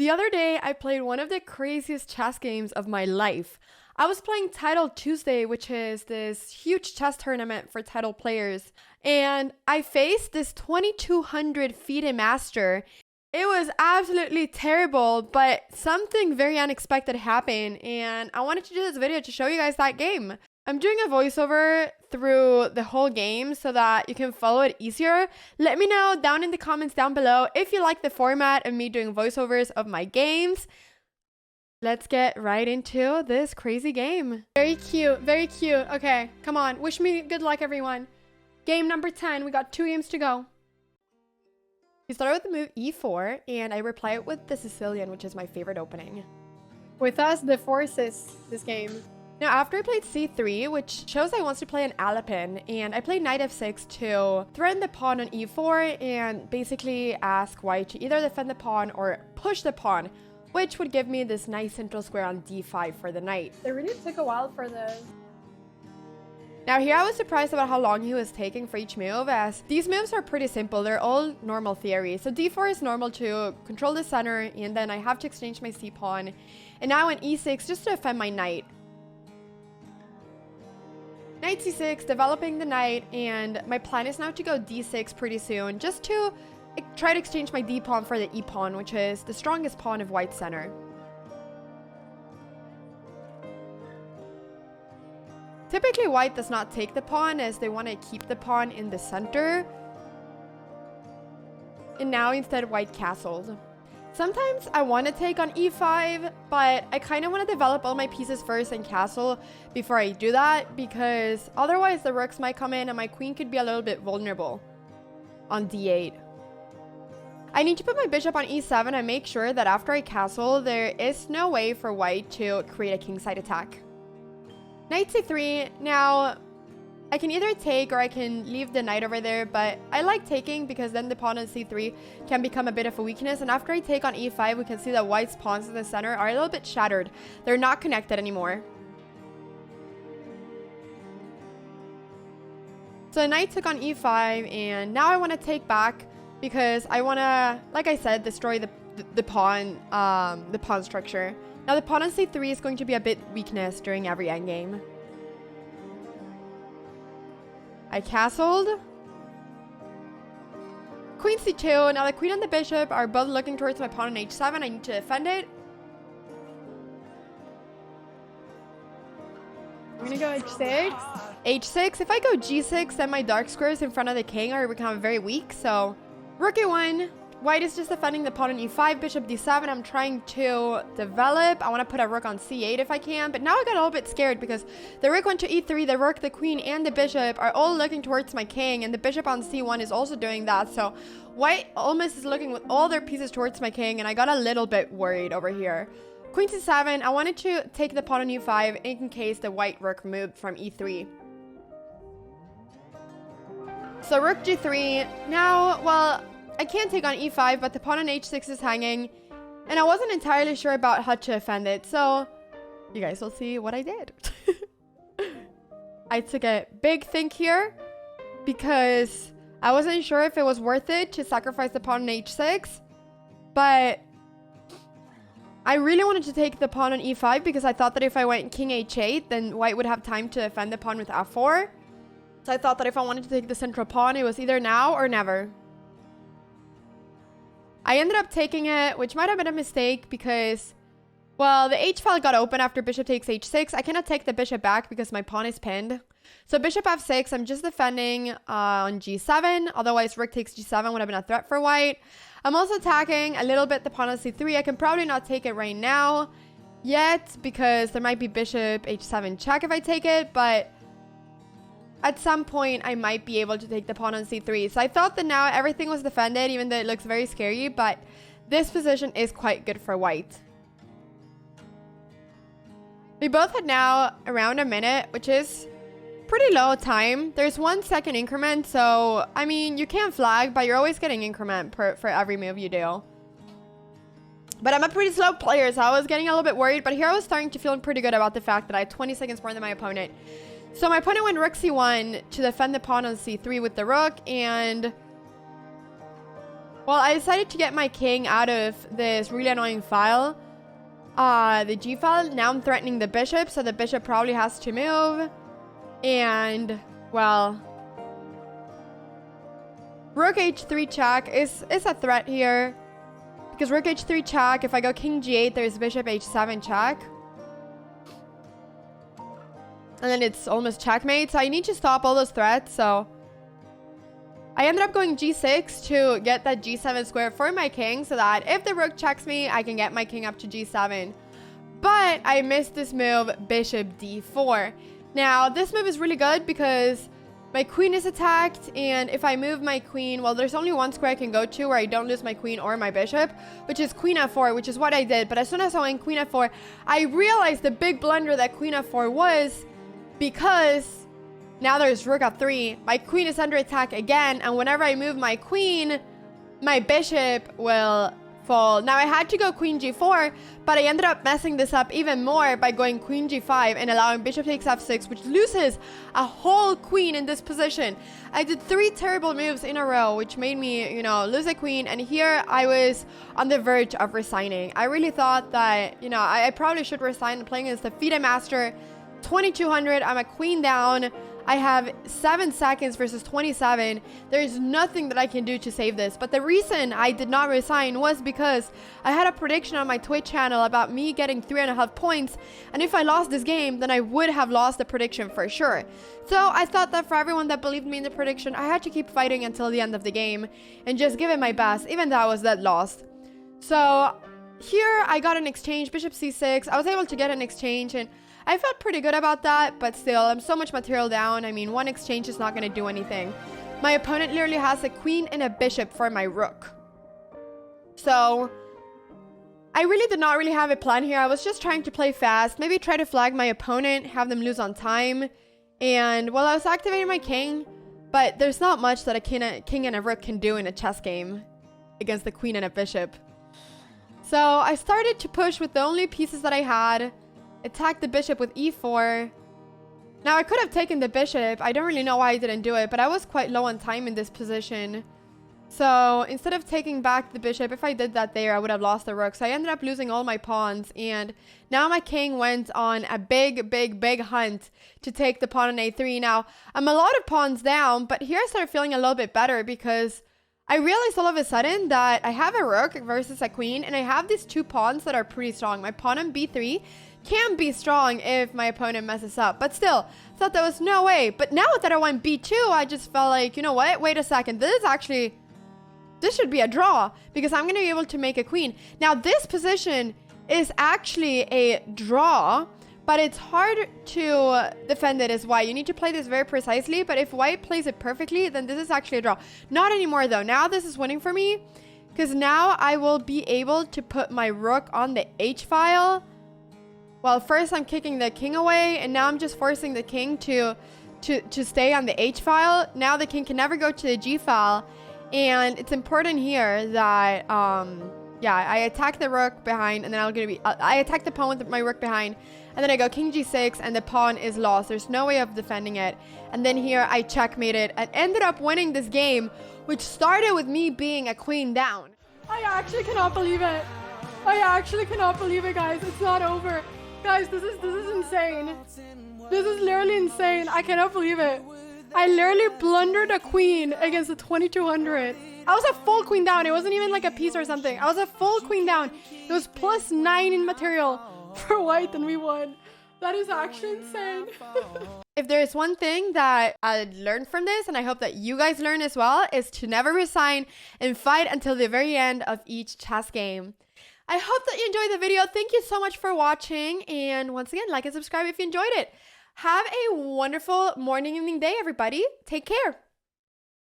The other day, I played one of the craziest chess games of my life. I was playing Title Tuesday, which is this huge chess tournament for title players, and I faced this 2200 Fide Master. It was absolutely terrible, but something very unexpected happened, and I wanted to do this video to show you guys that game. I'm doing a voiceover through the whole game so that you can follow it easier. Let me know down in the comments down below if you like the format of me doing voiceovers of my games. Let's get right into this crazy game. Very cute, very cute. Okay, come on. Wish me good luck, everyone. Game number 10. We got 2 games to go. We started with the move e4, and I reply it with the Sicilian, which is my favorite opening. With us, the forces this game. Now, after I played c3, which shows I wants to play an Alapin, and I played knight f6 to threaten the pawn on e4 and basically ask white to either defend the pawn or push the pawn, which would give me this nice central square on d5 for the knight. It really took a while for this. Now here I was surprised about how long he was taking for each move, as these moves are pretty simple. They're all normal theory. So d4 is normal to control the center, and then I have to exchange my c-pawn. And now on e6 just to defend my knight. Knight c6, developing the knight, and my plan is now to go d6 pretty soon, just to try to exchange my d-pawn for the e-pawn, which is the strongest pawn of white's center. Typically, white does not take the pawn, as they want to keep the pawn in the center. And now instead, white castled. Sometimes I want to take on e5, but I kind of want to develop all my pieces first and castle before I do that, because otherwise the rooks might come in and my queen could be a little bit vulnerable on d8. I need to put my bishop on e7 and make sure that after I castle, there is no way for white to create a kingside attack. Knight c3. Now, I can either take or I can leave the knight over there, but I like taking because then the pawn on c3 can become a bit of a weakness. And after I take on e5, we can see that white's pawns in the center are a little bit shattered. They're not connected anymore. So knight took on e5, and now I want to take back because I want to, like I said, destroy the pawn structure. Now the pawn on c3 is going to be a bit weakness during every endgame. I castled. Queen c2. Now the queen and the bishop are both looking towards my pawn on h7. I need to defend it. I'm gonna go h6. h6. If I go g6, then my dark squares in front of the king are become very weak. So rook a1. White is just defending the pawn on e5, bishop d7. I'm trying to develop. I want to put a rook on c8 if I can, but now I got a little bit scared because the rook went to e3, the rook, the queen, and the bishop are all looking towards my king, and the bishop on c1 is also doing that. So white almost is looking with all their pieces towards my king, and I got a little bit worried over here. Queen c7. I wanted to take the pawn on e5 in case the white rook moved from e3. So rook g3. Now, well, I can't take on e5, but the pawn on h6 is hanging, and I wasn't entirely sure about how to defend it, so you guys will see what I did. I took a big think here because I wasn't sure if it was worth it to sacrifice the pawn on h6, but I really wanted to take the pawn on e5 because I thought that if I went king h8, then white would have time to defend the pawn with f4. So I thought that if I wanted to take the central pawn, it was either now or never. I ended up taking it, which might have been a mistake because, well, the h file got open after bishop takes h6. I cannot take the bishop back because my pawn is pinned. So bishop f6, I'm just defending on g7. Otherwise, rook takes g7 would have been a threat for white. I'm also attacking a little bit the pawn on c3. I can probably not take it right now yet because there might be bishop h7 check if I take it, but at some point, I might be able to take the pawn on c3. So I thought that now everything was defended, even though it looks very scary. But this position is quite good for white. We both had now around a minute, which is pretty low time. There's 1 second increment. So, I mean, you can flag, but you're always getting increment for every move you do. But I'm a pretty slow player, so I was getting a little bit worried. But here I was starting to feel pretty good about the fact that I had 20 seconds more than my opponent. So my opponent went rook c1 to defend the pawn on c3 with the rook, and Well, I decided to get my king out of this really annoying file. The G file. Now I'm threatening the bishop, so the bishop probably has to move. And, well, rook h3 check is a threat here. Because rook h3 check, if I go king g8, there's bishop h7 check. And then it's almost checkmate. So I need to stop all those threats. So I ended up going g6 to get that g7 square for my king, so that if the rook checks me, I can get my king up to g7. But I missed this move, bishop d4. Now, this move is really good because my queen is attacked, and if I move my queen, well, there's only one square I can go to where I don't lose my queen or my bishop, which is queen f4, which is what I did. But as soon as I went queen f4, I realized the big blunder that queen f4 was, because now there's rook f3. My queen is under attack again, and whenever I move my queen, my bishop will fall. Now I had to go queen g4, but I ended up messing this up even more by going queen g5 and allowing bishop takes f6, which loses a whole queen in this position. I did 3 terrible moves in a row, which made me, you know, lose a queen. And here I was on the verge of resigning. I really thought that, you know, I probably should resign. Playing against the Fide Master 2200. I'm a queen down. I have 7 seconds versus 27. There's nothing that I can do to save this. But the reason I did not resign was because I had a prediction on my Twitch channel about me getting 3.5 points. And if I lost this game, then I would have lost the prediction for sure. So I thought that for everyone that believed me in the prediction, I had to keep fighting until the end of the game and just give it my best, even though I was dead lost. So here I got an exchange, bishop c6. I was able to get an exchange, and I felt pretty good about that, but still, I'm so much material down. I mean, one exchange is not going to do anything. My opponent literally has a queen and a bishop for my rook. So I really did not really have a plan here. I was just trying to play fast, maybe try to flag my opponent, have them lose on time. And, well, I was activating my king, but there's not much that a king and a rook can do in a chess game against the queen and a bishop. So I started to push with the only pieces that I had. Attack the bishop with e4. Now I could have taken the bishop. I don't really know why I didn't do it, but I was quite low on time in this position. So instead of taking back the bishop, if I did that there, I would have lost the rook. So I ended up losing all my pawns, and now my king went on a big hunt to take the pawn on a3. Now I'm a lot of pawns down, but here I started feeling a little bit better because I realized all of a sudden that I have a rook versus a queen, and I have these 2 pawns that are pretty strong. My pawn on b3 can be strong if my opponent messes up, but still, thought there was no way. But now that I went b2, I just felt like, you know what? Wait a second. This should be a draw because I'm going to be able to make a queen. Now, this position is actually a draw, but it's hard to defend it as white. You need to play this very precisely, but if white plays it perfectly, then this is actually a draw. Not anymore, though. Now this is winning for me because now I will be able to put my rook on the h file. Well, first I'm kicking the king away, and now I'm just forcing the king to stay on the h file. Now the king can never go to the g file, and it's important here that yeah, I attack the rook behind, and then I attack the pawn with my rook behind, and then I go king g6, and the pawn is lost. There's no way of defending it. And then here I checkmated and ended up winning this game, which started with me being a queen down. I actually cannot believe it. I actually cannot believe it, guys. It's not over. Guys, this is insane. This is literally insane. I cannot believe it. I literally blundered a queen against the 2200. I was a full queen down. It wasn't even like a piece or something. I was a full queen down. It was +9 in material for white, and we won. That is actually insane. If there is one thing that I learned from this, and I hope that you guys learn as well, is to never resign and fight until the very end of each chess game. I hope that you enjoyed the video. Thank you so much for watching. And once again, like and subscribe if you enjoyed it. Have a wonderful morning, evening, day, everybody. Take care.